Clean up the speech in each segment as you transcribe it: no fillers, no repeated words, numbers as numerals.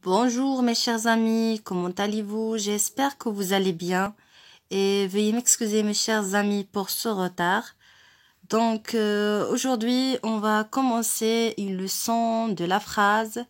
Bonjour mes chers amis, comment allez-vous? J'espère que vous allez bien et veuillez m'excuser mes chers amis pour ce retard. Donc aujourd'hui on va commencer une leçon de la phrase.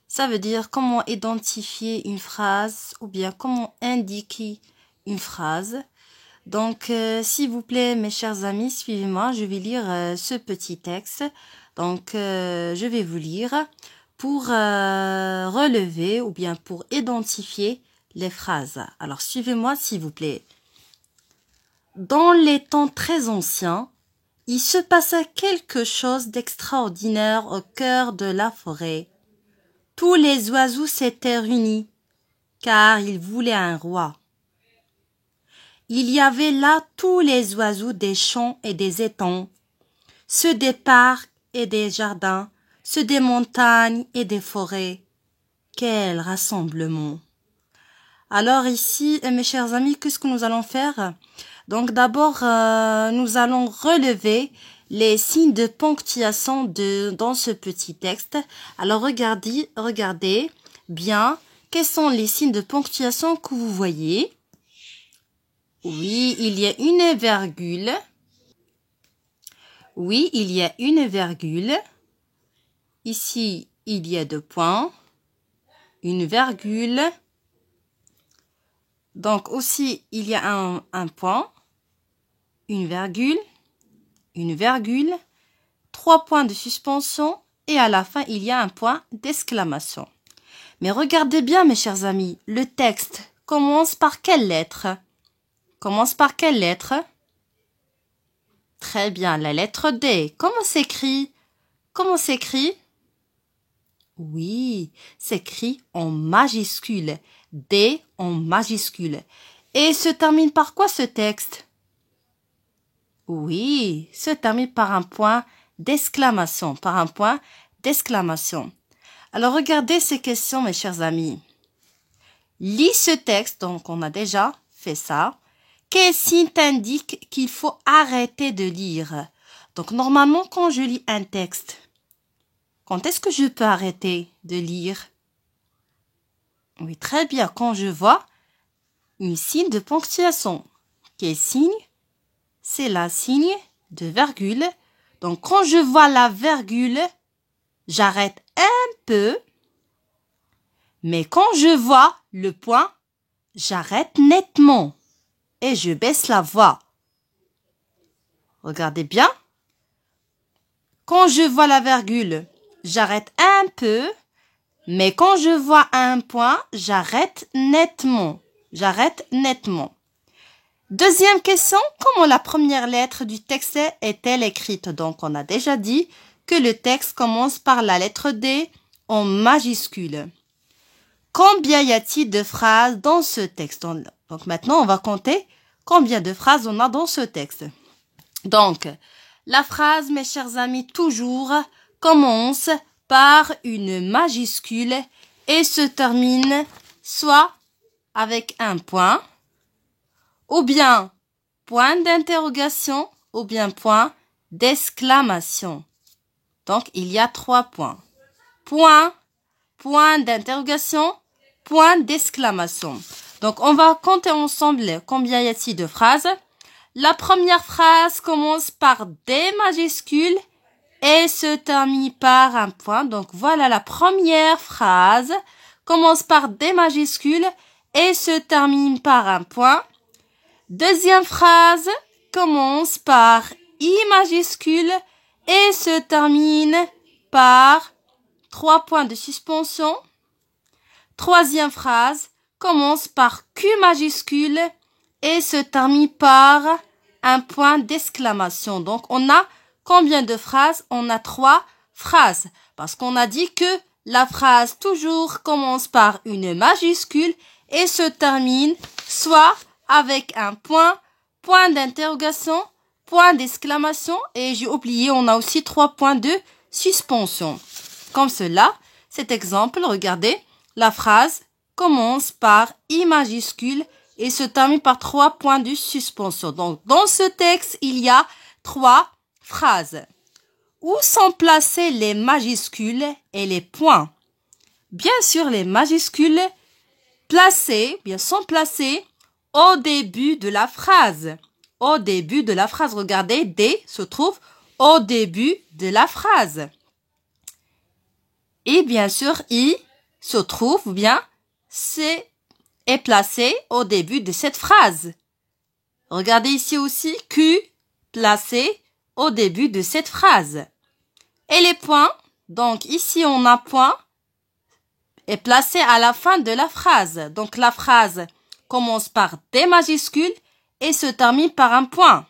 Ça veut dire comment identifier une phrase ou bien comment indiquer une phrase. Donc s'il vous plaît mes chers amis, suivez-moi, je vais lire ce petit texte. Donc je vais vous lire pour relever ou bien pour identifier les phrases. Alors suivez-moi s'il vous plaît. Dans les temps très anciens, il se passa quelque chose d'extraordinaire au cœur de la forêt. Tous les oiseaux s'étaient réunis, car ils voulaient un roi. Il y avait là tous les oiseaux des champs et des étangs, ceux des parcs et des jardins, ceux des montagnes et des forêts. Quel rassemblement! Alors ici, mes chers amis, qu'est-ce que nous allons faire? Donc d'abord, nous allons relever les signes de ponctuation dans ce petit texte. Alors regardez bien, quels sont les signes de ponctuation que vous voyez? Oui, il y a une virgule. Oui, il y a une virgule. Ici, il y a deux points. Une virgule. Donc aussi, il y a un point. Une virgule. Trois points de suspension. Et à la fin, il y a un point d'exclamation. Mais regardez bien, mes chers amis, le texte commence par quelle lettre? Commence par quelle lettre? Très bien, la lettre D. Comment s'écrit? Comment s'écrit? Oui, s'écrit en majuscule. D en majuscule. Et se termine par quoi ce texte? Oui, se termine par un point d'exclamation. Par un point d'exclamation. Alors regardez ces questions, mes chers amis. Lis ce texte, donc on a déjà fait ça. Quel signe t'indique qu'il faut arrêter de lire? Donc normalement, quand je lis un texte, quand est-ce que je peux arrêter de lire? Oui, très bien, quand je vois un signe de ponctuation. Quel signe? C'est la signe de virgule. Donc quand je vois la virgule, j'arrête un peu. Mais quand je vois le point, j'arrête nettement. Et je baisse la voix. Regardez bien. Quand je vois la virgule, j'arrête un peu. Mais quand je vois un point, j'arrête nettement. J'arrête nettement. Deuxième question, comment la première lettre du texte est-elle écrite? Donc, on a déjà dit que le texte commence par la lettre D en majuscule. Combien y a-t-il de phrases dans ce texte? Donc, maintenant, on va compter combien de phrases on a dans ce texte. Donc, la phrase, mes chers amis, toujours commence par une majuscule et se termine soit avec un point, ou bien point d'interrogation, ou bien point d'exclamation. Donc, il y a trois points. Point, point d'interrogation, point d'exclamation. Donc, on va compter ensemble combien y a-t-il de phrases. La première phrase commence par des majuscules et se termine par un point. Donc, voilà la première phrase commence par des majuscules et se termine par un point. Deuxième phrase commence par I majuscule et se termine par trois points de suspension. Troisième phrase commence par Q majuscule et se termine par un point d'exclamation. Donc, on a combien de phrases? On a trois phrases. Parce qu'on a dit que la phrase toujours commence par une majuscule et se termine soit avec un point, point d'interrogation, point d'exclamation et j'ai oublié, on a aussi trois points de suspension. Comme cela, cet exemple, regardez, la phrase commence par I majuscule et se termine par trois points de suspension. Donc, dans ce texte, il y a trois phrases. Où sont placés les majuscules et les points? Bien sûr, les majuscules sont placées au début de la phrase. Au début de la phrase, regardez, D se trouve au début de la phrase. Et bien sûr, I se trouve, ou bien, est placé au début de cette phrase. Regardez ici aussi, Q placé au début de cette phrase. Et les points, donc ici on a point, est placé à la fin de la phrase. Donc la phrase commence par des majuscules et se termine par un point.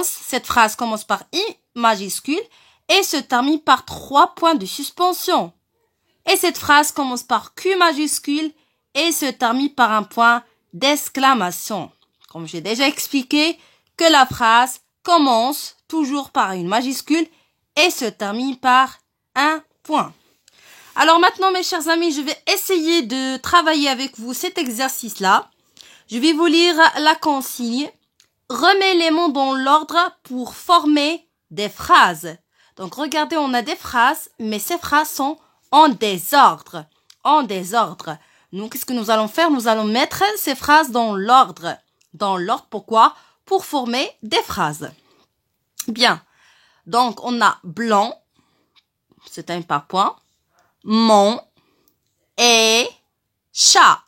Cette phrase commence par I majuscule et se termine par 3 points de suspension. Et cette phrase commence par Q majuscule et se termine par un point d'exclamation. Comme j'ai déjà expliqué que la phrase commence toujours par une majuscule et se termine par un point. Alors maintenant, mes chers amis, je vais essayer de travailler avec vous cet exercice-là. Je vais vous lire la consigne. Remets les mots dans l'ordre pour former des phrases. Donc regardez, on a des phrases, mais ces phrases sont en désordre. En désordre. Nous, qu'est-ce que nous allons faire? Nous allons mettre ces phrases dans l'ordre. Dans l'ordre, pourquoi? Pour former des phrases. Bien. Donc, on a blanc. C'est un par point. Mon et chat.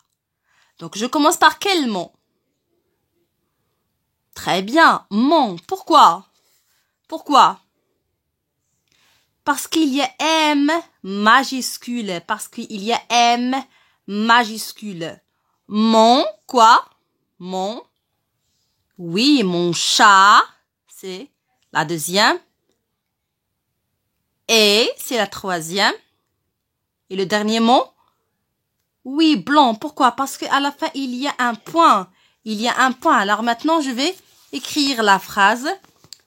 Donc, je commence par quel mot? Très bien. Mon. Pourquoi? Pourquoi? Parce qu'il y a M majuscule. Parce qu'il y a M majuscule. Mon quoi? Mon. Oui, mon chat. C'est la deuxième. Et c'est la troisième. Et le dernier mot? Oui, blanc. Pourquoi? Parce qu'à la fin, il y a un point. Il y a un point. Alors maintenant, je vais écrire la phrase.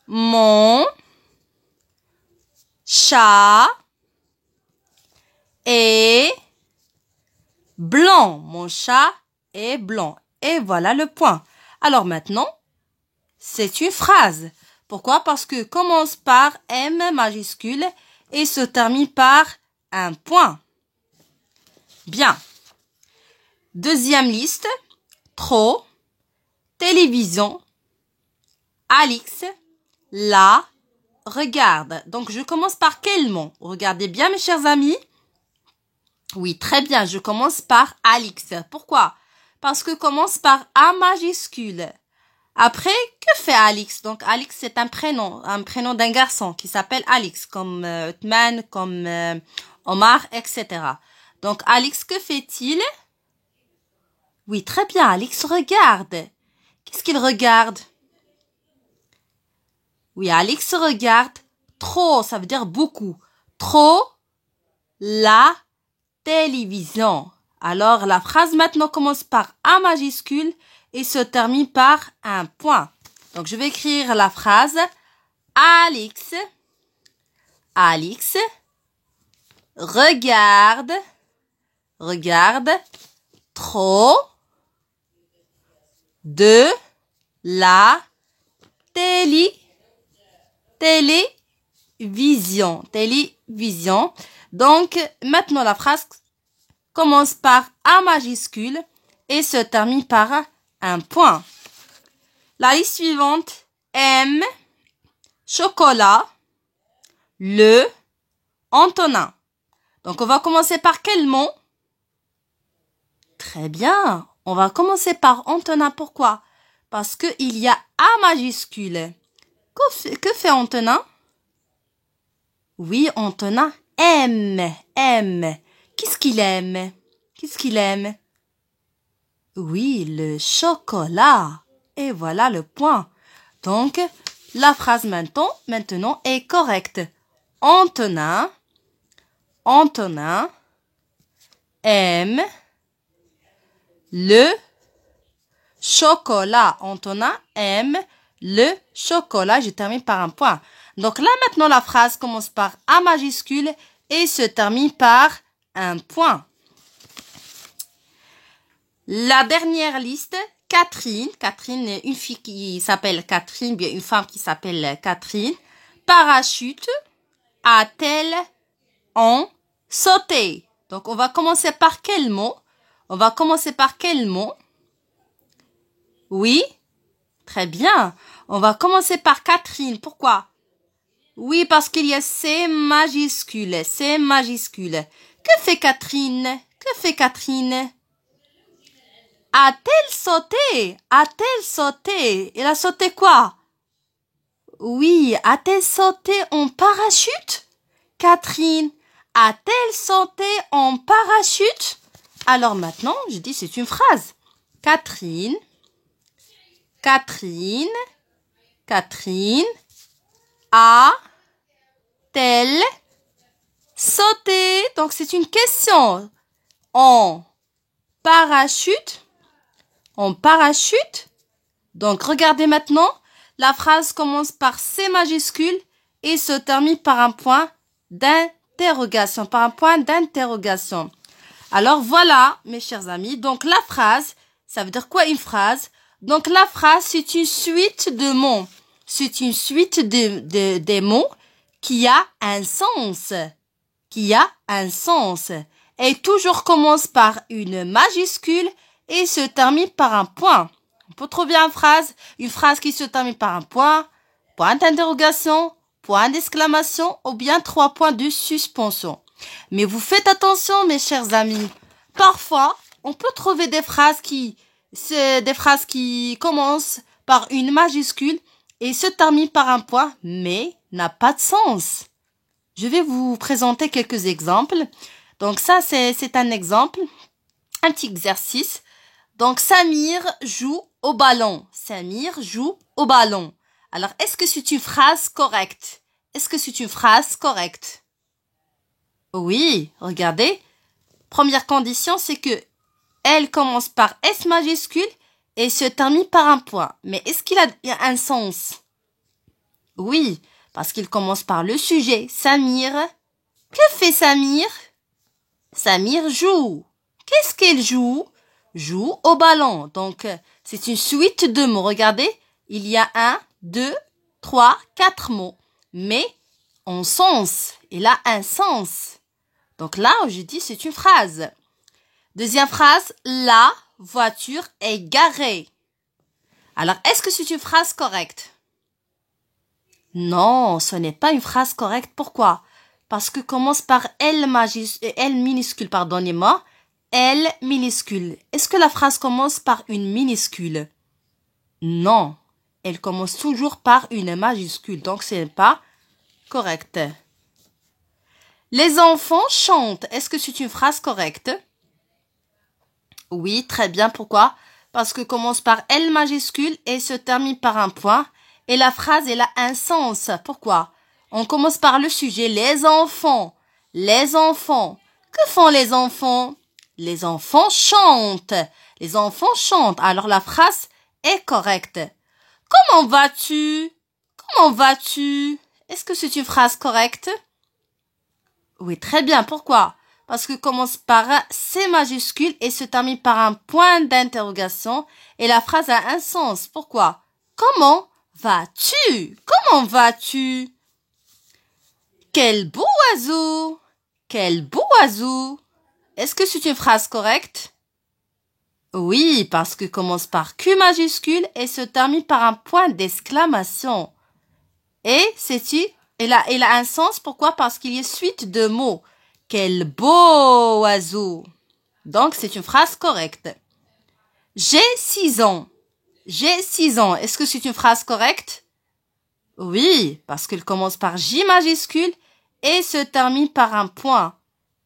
Mon chat est blanc. Mon chat est blanc. Et voilà le point. Alors maintenant, c'est une phrase. Pourquoi? Parce que commence par M majuscule et se termine par un point. Bien. Deuxième liste. Trop, télévision, Alix, la, regarde. Donc, je commence par quel mot? Regardez bien, mes chers amis. Oui, très bien. Je commence par Alix. Pourquoi? Parce que commence par A majuscule. Après, que fait Alix? Donc, Alix, c'est un prénom d'un garçon qui s'appelle Alix, comme Othman, comme Omar, etc. Donc, Alix, que fait-il? Oui, très bien. Alix regarde. Qu'est-ce qu'il regarde? Oui, Alix regarde trop, ça veut dire beaucoup. Trop, la télévision. Alors, la phrase maintenant commence par A majuscule et se termine par un point. Donc, je vais écrire la phrase. Alix regarde trop de la télévision. Donc, maintenant, la phrase commence par A majuscule et se termine par un point. La liste suivante, M, chocolat, le, Antonin. Donc, on va commencer par quel mot? Très bien. On va commencer par Antonin. Pourquoi? Parce qu'il y a A majuscule. Que fait Antonin? Oui, Antonin aime. Qu'est-ce qu'il aime? Oui, le chocolat. Et voilà le point. Donc, la phrase maintenant est correcte. Antonin aime le chocolat. Antonin aime le chocolat. Je termine par un point. Donc là, maintenant, la phrase commence par A majuscule et se termine par un point. La dernière liste, Catherine. Catherine est une fille qui s'appelle Catherine, bien une femme qui s'appelle Catherine. Parachute a-t-elle ont sauté. Donc, on va commencer par quel mot? On va commencer par quel mot? Oui, très bien. On va commencer par Catherine. Pourquoi? Oui, parce qu'il y a C majuscule. C majuscule. Que fait Catherine? Que fait Catherine? A-t-elle sauté? A-t-elle sauté? Elle a sauté quoi? Oui, a-t-elle sauté en parachute? Catherine, a-t-elle sauté en parachute? Alors maintenant, je dis c'est une phrase. Catherine, Catherine, Catherine, a-t-elle sauté? Donc c'est une question. En parachute, en parachute. Donc regardez maintenant, la phrase commence par C majuscule et se termine par un point d'interrogation, par un point d'interrogation. Alors voilà, mes chers amis, donc la phrase, ça veut dire quoi une phrase? Donc la phrase, c'est une suite de mots. C'est une suite des mots qui a un sens. Qui a un sens. Et toujours commence par une majuscule et se termine par un point. On peut trouver une phrase qui se termine par un point, point d'interrogation, point d'exclamation ou bien 3 points de suspension. Mais vous faites attention, mes chers amis. Parfois, on peut trouver des phrases qui commencent par une majuscule et se terminent par un point, mais n'a pas de sens. Je vais vous présenter quelques exemples. Donc ça, c'est un exemple, un petit exercice. Donc Samir joue au ballon. Samir joue au ballon. Alors, est-ce que c'est une phrase correcte? Est-ce que c'est une phrase correcte? Oui, regardez. Première condition, c'est que elle commence par S majuscule et se termine par un point. Mais est-ce qu'il a un sens? Oui, parce qu'il commence par le sujet. Samir. Que fait Samir? Samir joue. Qu'est-ce qu'elle joue? Joue au ballon. Donc, c'est une suite de mots. Regardez, il y a 1, 2, 3, 4 mots. Mais en sens, il a un sens. Donc là, je dis c'est une phrase. Deuxième phrase, la voiture est garée. Alors, est-ce que c'est une phrase correcte? Non, ce n'est pas une phrase correcte. Pourquoi? Parce que commence par L minuscule, pardonnez-moi. L minuscule. Est-ce que la phrase commence par une minuscule? Non. Elle commence toujours par une majuscule. Donc, ce n'est pas correct. Les enfants chantent. Est-ce que c'est une phrase correcte? Oui, très bien. Pourquoi? Parce que commence par L majuscule et se termine par un point. Et la phrase, elle a un sens. Pourquoi? On commence par le sujet. Les enfants. Les enfants. Que font les enfants? Les enfants chantent. Les enfants chantent. Alors la phrase est correcte. Comment vas-tu? Comment vas-tu? Est-ce que c'est une phrase correcte? Oui, très bien. Pourquoi? Parce que commence par C majuscule et se termine par un point d'interrogation. Et la phrase a un sens. Pourquoi? Comment vas-tu? Comment vas-tu? Quel beau oiseau! Quel beau oiseau! Est-ce que c'est une phrase correcte? Oui, parce que commence par Q majuscule et se termine par un point d'exclamation. Et elle a un sens. Pourquoi? Parce qu'il y a suite de mots. Quel beau oiseau! Donc, c'est une phrase correcte. J'ai 6 ans. J'ai 6 ans. Est-ce que c'est une phrase correcte? Oui, parce qu'elle commence par J majuscule et se termine par un point.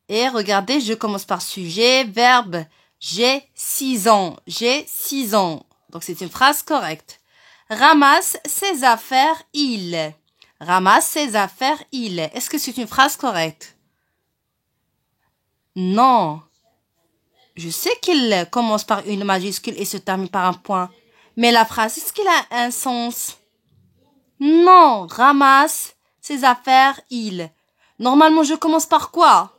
Et regardez, je commence par sujet, verbe. J'ai 6 ans. J'ai 6 ans. Donc, c'est une phrase correcte. Ramasse ses affaires, il. Ramasse ses affaires, il. Est-ce que c'est une phrase correcte? Non. Je sais qu'il commence par une majuscule et se termine par un point. Mais la phrase, est-ce qu'il a un sens? Non. Ramasse ses affaires, il. Normalement, je commence par quoi?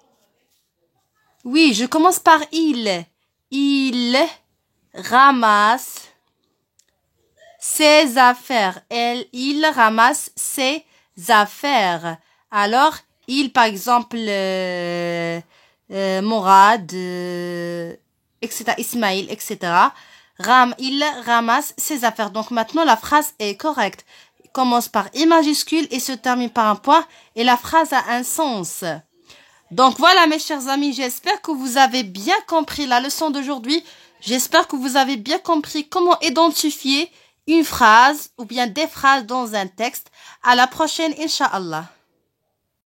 Oui, je commence par il. Il ramasse ses affaires. Il ramasse ses affaires. Alors, Il, par exemple, Mourad, etc., Ismaïl, etc. Il ramasse ses affaires. Donc maintenant, la phrase est correcte. Il commence par I majuscule et se termine par un point. Et la phrase a un sens. Donc voilà, mes chers amis, j'espère que vous avez bien compris la leçon d'aujourd'hui. J'espère que vous avez bien compris comment identifier une phrase ou bien des phrases dans un texte. À la prochaine, Inch'Allah.